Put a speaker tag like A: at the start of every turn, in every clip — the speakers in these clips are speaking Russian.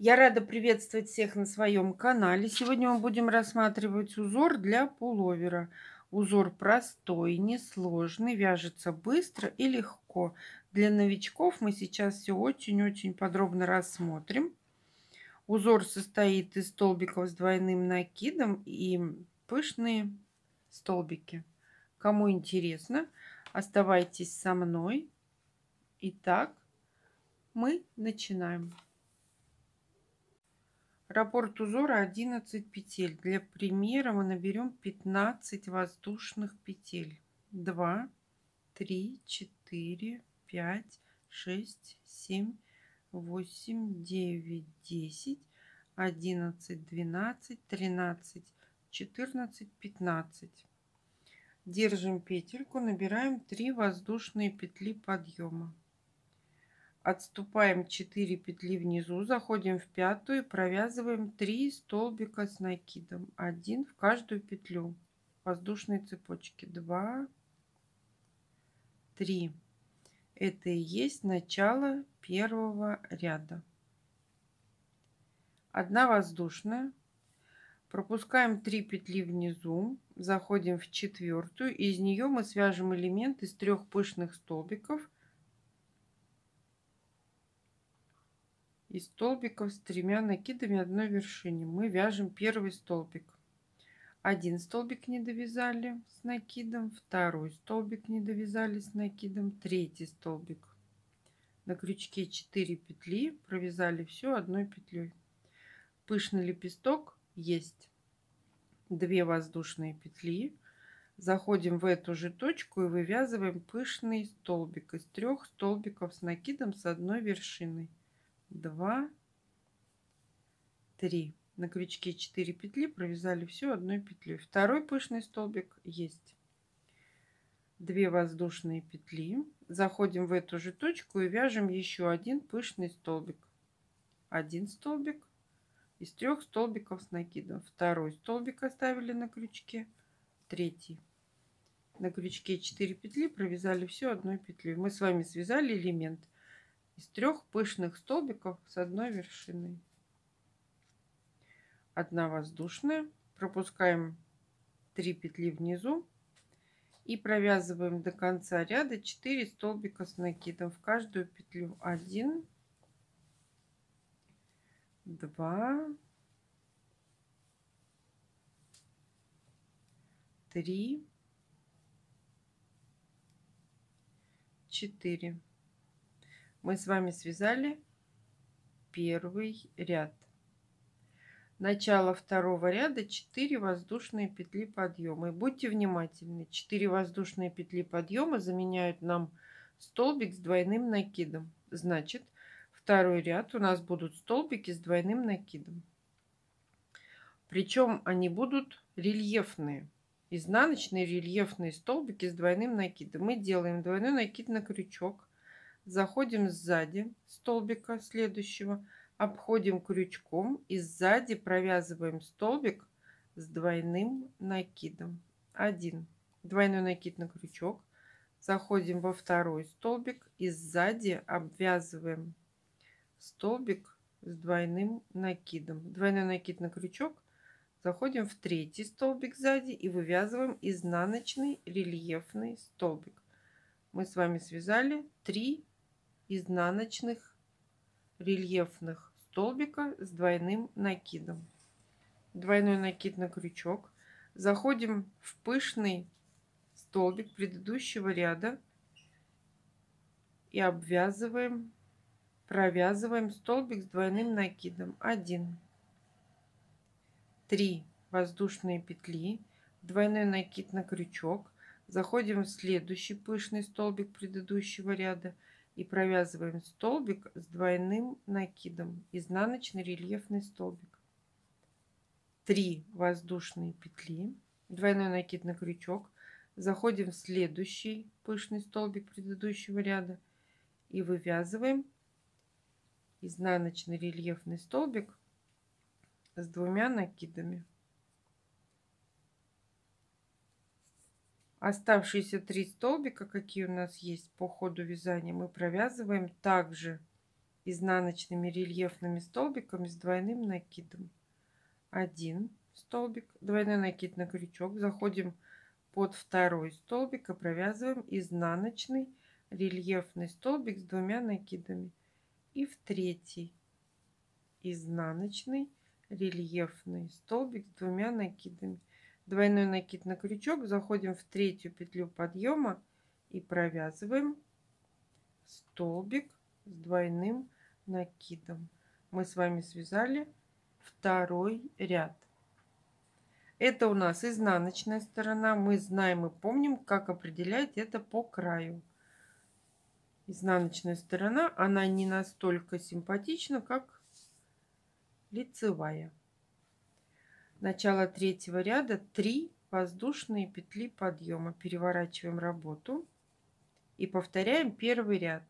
A: Я рада приветствовать всех на своем канале. Сегодня мы будем рассматривать узор для пуловера. Узор простой, несложный, вяжется быстро и легко. Для новичков мы сейчас все очень-очень подробно рассмотрим. Узор состоит из столбиков с двойным накидом и пышные столбики. Кому интересно, оставайтесь со мной. Итак, мы начинаем. Раппорт узора 11 петель. Для примера мы наберем 15 воздушных петель. 2, 3, 4, 5, 6, 7, 8, 9, 10, 11, 12, 13, 14, 15. Держим петельку, набираем 3 воздушные петли подъема. Отступаем 4 петли внизу, заходим в пятую, провязываем 3 столбика с накидом, 1 в каждую петлю воздушной цепочки. 2, 3. Это и есть начало первого ряда. 1 воздушная, пропускаем 3 петли внизу, заходим в четвертую, из нее мы свяжем элемент из 3 пышных столбиков из столбиков с 3 накидами одной вершине. Мы вяжем первый столбик. 1 столбик не довязали с накидом, 2 столбик не довязали с накидом, 3 столбик. На крючке 4 петли, провязали все одной петлей. Пышный лепесток есть. 2 воздушные петли. Заходим в эту же точку и вывязываем пышный столбик из 3 столбиков с накидом с одной вершиной. 2, 3. На крючке 4 петли, провязали все одной петлей. Второй пышный столбик есть. 2 воздушные петли. Заходим в эту же точку и вяжем еще один пышный столбик. 1 столбик из 3 столбиков с накидом. Второй столбик оставили на крючке. 3. На крючке 4 петли, провязали все одной петлей. Мы с вами связали элемент из 3 пышных столбиков с одной вершиной. 1 воздушная, пропускаем 3 петли внизу и провязываем до конца ряда 4 столбика с накидом в каждую петлю. 1, 2, 3, 4. Мы с вами связали первый ряд. Начало второго ряда 4 воздушные петли подъема. И будьте внимательны, 4 воздушные петли подъема заменяют нам столбик с двойным накидом. Значит, второй ряд у нас будут столбики с двойным накидом. Причем они будут рельефные. Изнаночные рельефные столбики с двойным накидом. Мы делаем двойной накид на крючок. Заходим сзади столбика следующего, обходим крючком и сзади провязываем столбик с двойным накидом. 1. Двойной накид на крючок. Заходим во второй столбик и сзади обвязываем столбик с двойным накидом. Двойной накид на крючок. Заходим в 3 столбик сзади и вывязываем изнаночный рельефный столбик. Мы с вами связали 3 изнаночных рельефных столбика с двойным накидом. Двойной накид на крючок. Заходим в пышный столбик предыдущего ряда и обвязываем, провязываем столбик с двойным накидом. 1, 3 воздушные петли, двойной накид на крючок. Заходим в следующий пышный столбик предыдущего ряда и провязываем столбик с двойным накидом, изнаночный рельефный столбик. 3 воздушные петли, двойной накид на крючок. Заходим в следующий пышный столбик предыдущего ряда и вывязываем изнаночный рельефный столбик с 2 накидами. Оставшиеся 3 столбика, какие у нас есть по ходу вязания, мы провязываем также изнаночными рельефными столбиками с двойным накидом. 1 столбик, двойной накид на крючок, заходим под второй столбик и провязываем изнаночный рельефный столбик с двумя накидами. И в третий изнаночный рельефный столбик с двумя накидами. Двойной накид на крючок, заходим в третью петлю подъема и провязываем столбик с двойным накидом. Мы с вами связали второй ряд. Это у нас изнаночная сторона. Мы знаем и помним, как определять это по краю. Изнаночная сторона, она не настолько симпатична, как лицевая. Начало третьего ряда, 3 воздушные петли подъема. Переворачиваем работу и повторяем первый ряд.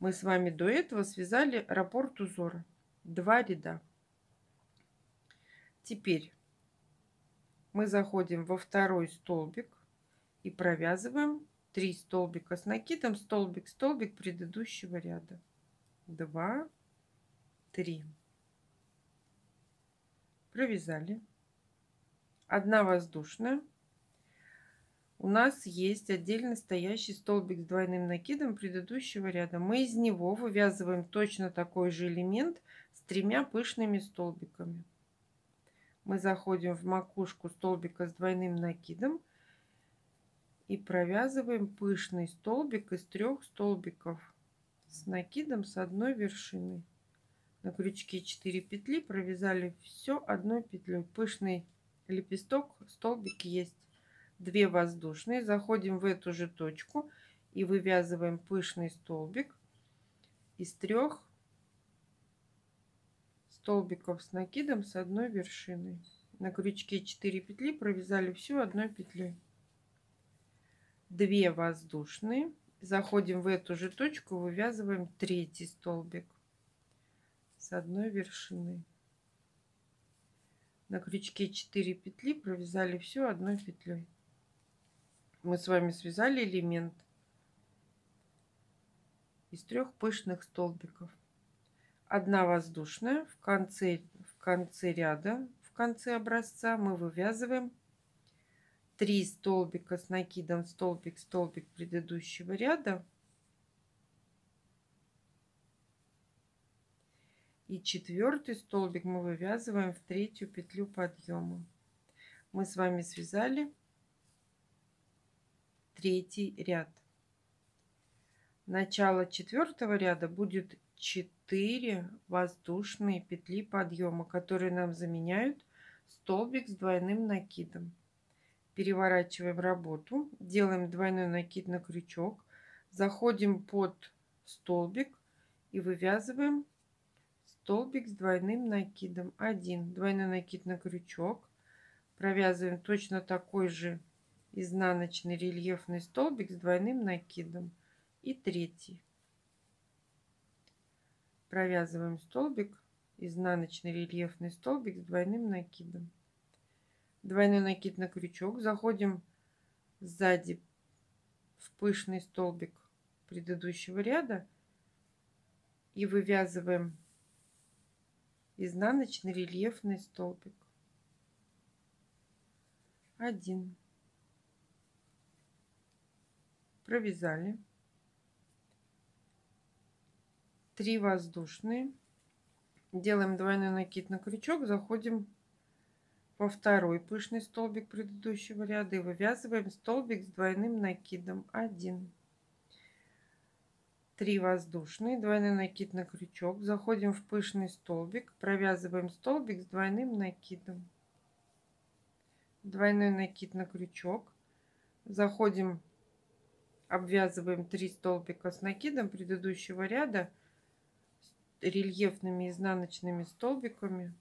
A: Мы с вами до этого связали раппорт узора. 2 ряда. Теперь мы заходим во второй столбик и провязываем 3 столбика с накидом, столбик, столбик предыдущего ряда. 2, 3. Провязали. 1 воздушная. У нас есть отдельно стоящий столбик с двойным накидом предыдущего ряда. Мы из него вывязываем точно такой же элемент с 3 пышными столбиками. Мы заходим в макушку столбика с двойным накидом и провязываем пышный столбик из 3 столбиков с накидом с одной вершиной. На крючке 4 петли, провязали все одной петлей. Пышный лепесток, столбик есть. 2 воздушные, заходим в эту же точку и вывязываем пышный столбик из 3 столбиков с накидом с одной вершиной. На крючке 4 петли, провязали всю одной петлей. 2 воздушные, заходим в эту же точку, вывязываем 3 столбик с одной вершиной. На крючке 4 петли, провязали всю одной петлей. Мы с вами связали элемент из 3 пышных столбиков. 1 воздушная в конце ряда, в конце образца мы вывязываем 3 столбика с накидом, столбик, столбик предыдущего ряда. И 4-й столбик мы вывязываем в 3-ю петлю подъема. Мы с вами связали 3-й ряд. Начало 4-го ряда будет 4 воздушные петли подъема, которые нам заменяют столбик с двойным накидом. Переворачиваем работу, делаем двойной накид на крючок, заходим под столбик и вывязываем столбик с двойным накидом. 1 двойной накид на крючок, провязываем точно такой же изнаночный рельефный столбик с двойным накидом. И 3. Провязываем столбик, изнаночный рельефный столбик с двойным накидом. Двойной накид на крючок, заходим сзади в пышный столбик предыдущего ряда и вывязываем изнаночный рельефный столбик. 1. Провязали. 3 воздушные. Делаем двойной накид на крючок, заходим во второй пышный столбик предыдущего ряда и вывязываем столбик с двойным накидом. 1. 3 воздушные, двойной накид на крючок, заходим в пышный столбик, провязываем столбик с двойным накидом. Двойной накид на крючок, заходим, обвязываем 3 столбика с накидом предыдущего ряда рельефными изнаночными столбиками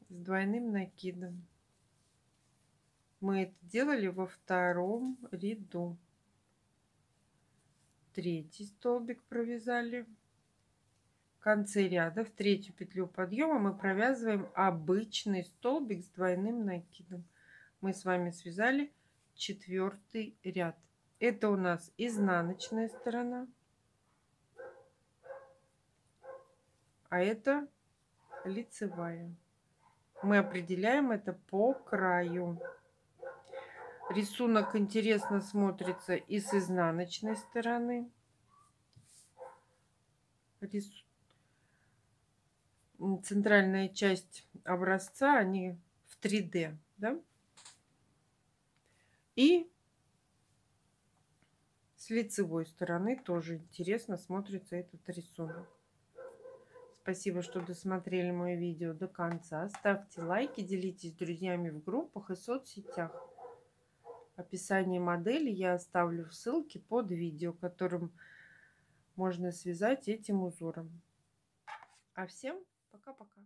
A: с двойным накидом. Мы это делали во втором ряду. 3-й столбик провязали. В конце ряда в 3-ю петлю подъема мы провязываем обычный столбик с двойным накидом. Мы с вами связали 4-й ряд. Это у нас изнаночная сторона. а это лицевая. Мы определяем это по краю. Рисунок интересно смотрится и с изнаночной стороны. Центральная часть образца, они в 3D, да? И с лицевой стороны тоже интересно смотрится этот рисунок. Спасибо, что досмотрели мое видео до конца. Ставьте лайки, делитесь с друзьями в группах и соцсетях. В описании модели я оставлю ссылки под видео, которым можно связать этим узором. А всем пока-пока.